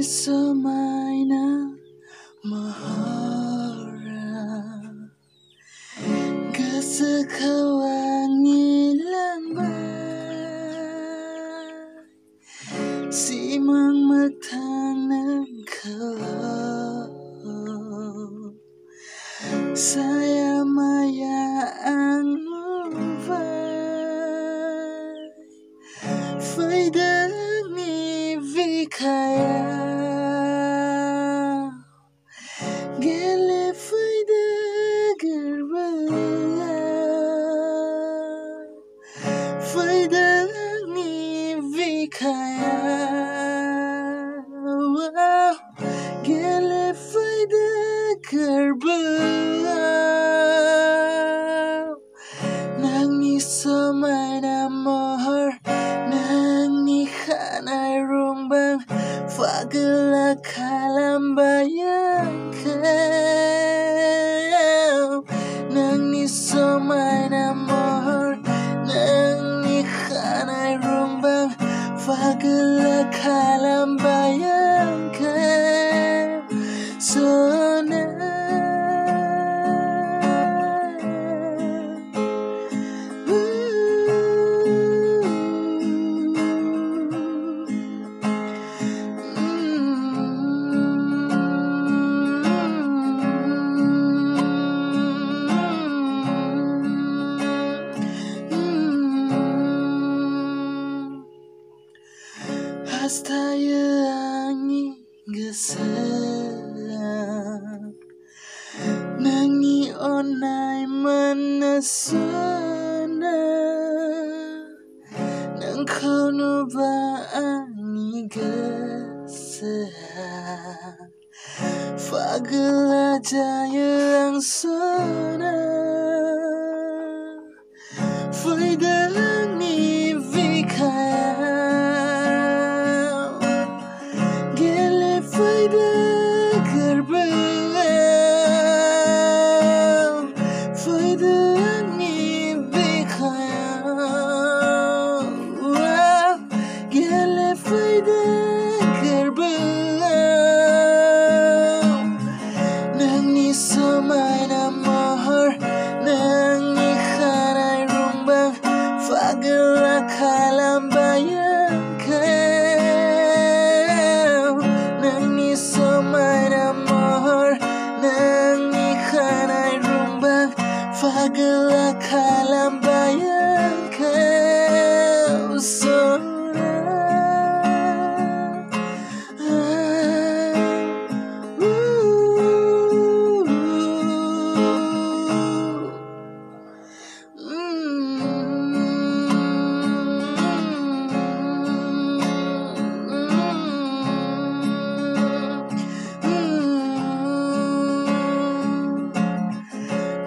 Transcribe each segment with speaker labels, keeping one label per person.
Speaker 1: somaina Mohora Kasakawangi lambai Simang magtanang kalau saya maya ang mubay Fayda ni vikaya Gele fayda gerbala Fayda ni vikaya Gele fayda gerbala Nwngni somaina Mohora Nwngni kanay rumbang Fagala kalambayang kau Nwngni somaina Mohora Nwngni kanay rumbang Fagala kalambayang kau Sona Hastaya angin geserak Nwngni onay manasana Nang kau ba angin geserak Fagala jaya ang sana Fayda ni vikaya Gele fayda gerbala Fayda ni vikaya Gele fayda gerbala Nwngni somaina Mohora Nwngni kanay rumbang Fagala kalambayang kau Nwngni somaina Mohora Nwngni kanay rumbang Fagala kalambayang kau Sona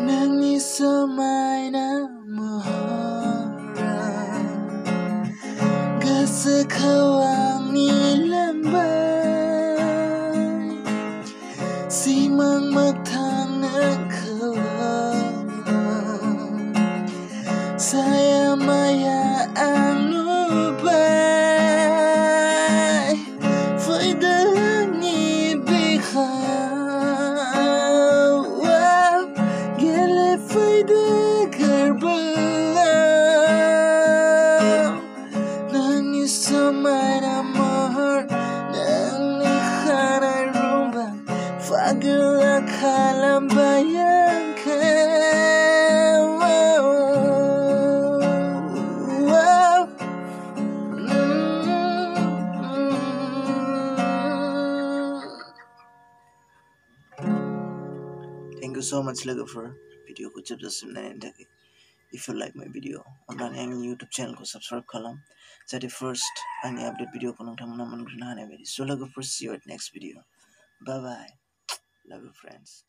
Speaker 1: Nwngni somaina Mohora Kasakawangi lambai Simang magtanang kawan Saya maya ang ubay Fayda ni bikaya Gele fayda gerbala Nwngni somaina Mohora Nwngni kanay rumbang Fagala kalambayang kau Thank you so much laga for video ko jab jasim na endake. If you like my video, online ang YouTube channel ko subscribe kalam. Jadi first ani update video ko nang thamna man grina hane very. So laga for see you at next video. Bye bye. Love you friends.